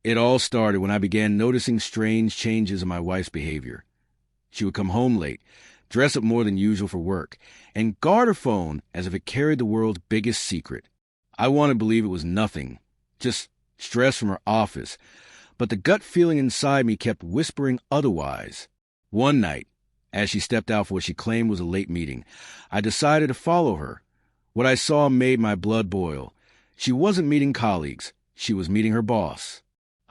It all started when I began noticing strange changes in my wife's behavior. She would come home late, dress up more than usual for work, and guard her phone as if it carried the world's biggest secret. I wanted to believe it was nothing, just stress from her office, but the gut feeling inside me kept whispering otherwise. One night, as she stepped out for what she claimed was a late meeting, I decided to follow her. What I saw made my blood boil. She wasn't meeting colleagues. She was meeting her boss.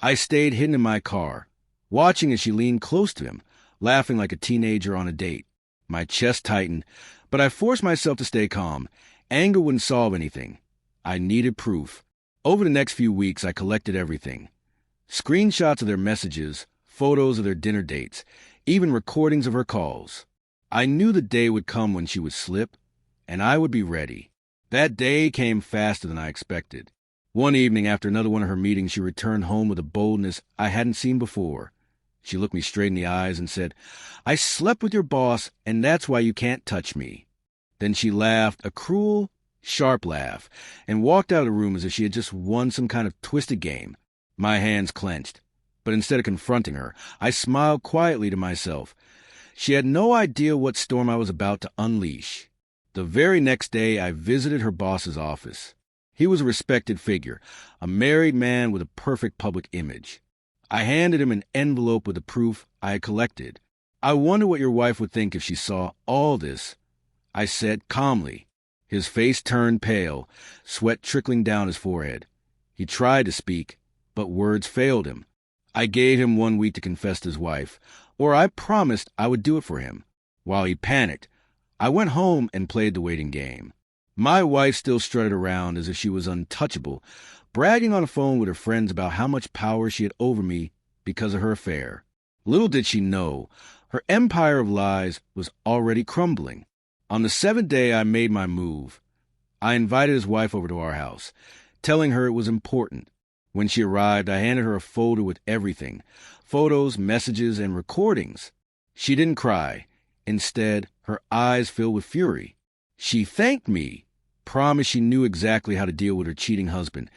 I stayed hidden in my car, watching as she leaned close to him, laughing like a teenager on a date. My chest tightened, but I forced myself to stay calm. Anger wouldn't solve anything. I needed proof. Over the next few weeks, I collected everything. Screenshots of their messages, photos of their dinner dates, even recordings of her calls. I knew the day would come when she would slip, and I would be ready. That day came faster than I expected. One evening, after another one of her meetings, she returned home with a boldness I hadn't seen before. She looked me straight in the eyes and said, "I slept with your boss, and that's why you can't touch me." Then she laughed, a cruel, sharp laugh, and walked out of the room as if she had just won some kind of twisted game. My hands clenched, but instead of confronting her, I smiled quietly to myself. She had no idea what storm I was about to unleash. The very next day, I visited her boss's office. He was a respected figure, a married man with a perfect public image. I handed him an envelope with the proof I had collected. "I wonder what your wife would think if she saw all this," I said calmly. His face turned pale, sweat trickling down his forehead. He tried to speak, but words failed him. I gave him 1 week to confess to his wife, or I promised I would do it for him. While he panicked, I went home and played the waiting game. My wife still strutted around as if she was untouchable, bragging on the phone with her friends about how much power she had over me because of her affair. Little did she know, her empire of lies was already crumbling. On the 7th day I made my move. I invited his wife over to our house, telling her it was important. When she arrived, I handed her a folder with everything, photos, messages, and recordings. She didn't cry. Instead, her eyes filled with fury. She thanked me, promised she knew exactly how to deal with her cheating husband,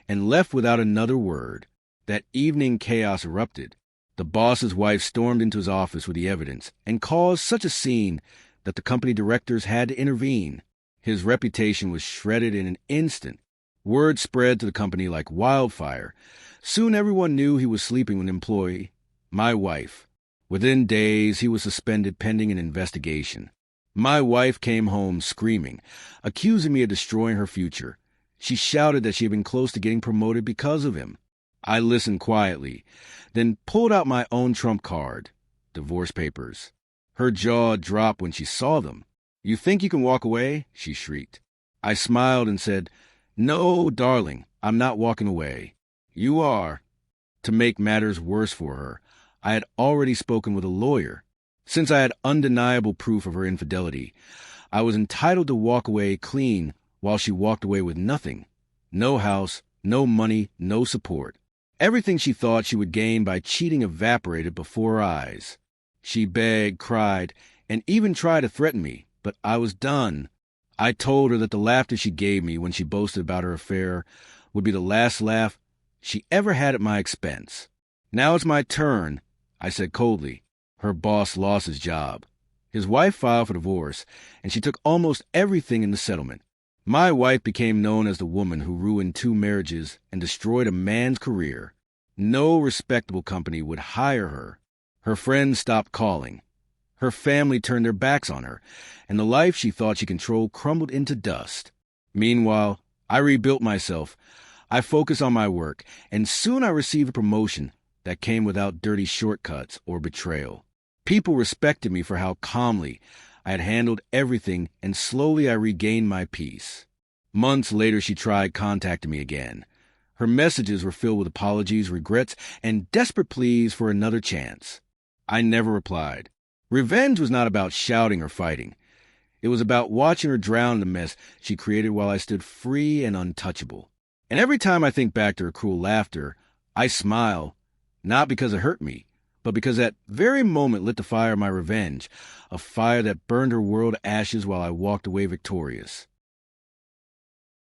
and left without another word. That evening, chaos erupted. The boss's wife stormed into his office with the evidence and caused such a scene that the company directors had to intervene. His reputation was shredded in an instant. Word spread to the company like wildfire. Soon everyone knew he was sleeping with an employee, my wife. Within days, he was suspended pending an investigation. My wife came home screaming, accusing me of destroying her future. She shouted that she had been close to getting promoted because of him. I listened quietly, then pulled out my own trump card, divorce papers. Her jaw dropped when she saw them. "You think you can walk away?" she shrieked. I smiled and said, "No, darling, I'm not walking away." "You are." To make matters worse for her, I had already spoken with a lawyer. Since I had undeniable proof of her infidelity, I was entitled to walk away clean while she walked away with nothing. No house, no money, no support. Everything she thought she would gain by cheating evaporated before her eyes. She begged, cried, and even tried to threaten me, but I was done. I told her that the laughter she gave me when she boasted about her affair would be the last laugh she ever had at my expense. "Now it's my turn," I said coldly. Her boss lost his job. His wife filed for divorce, and she took almost everything in the settlement. My wife became known as the woman who ruined 2 marriages and destroyed a man's career. No respectable company would hire her. Her friends stopped calling. Her family turned their backs on her, and the life she thought she controlled crumbled into dust. Meanwhile, I rebuilt myself. I focused on my work, and soon I received a promotion that came without dirty shortcuts or betrayal. People respected me for how calmly I had handled everything, and slowly I regained my peace. Months later, she tried contacting me again. Her messages were filled with apologies, regrets, and desperate pleas for another chance. I never replied. Revenge was not about shouting or fighting. It was about watching her drown in the mess she created while I stood free and untouchable. And every time I think back to her cruel laughter, I smile, not because it hurt me, but because that very moment lit the fire of my revenge, a fire that burned her world to ashes while I walked away victorious.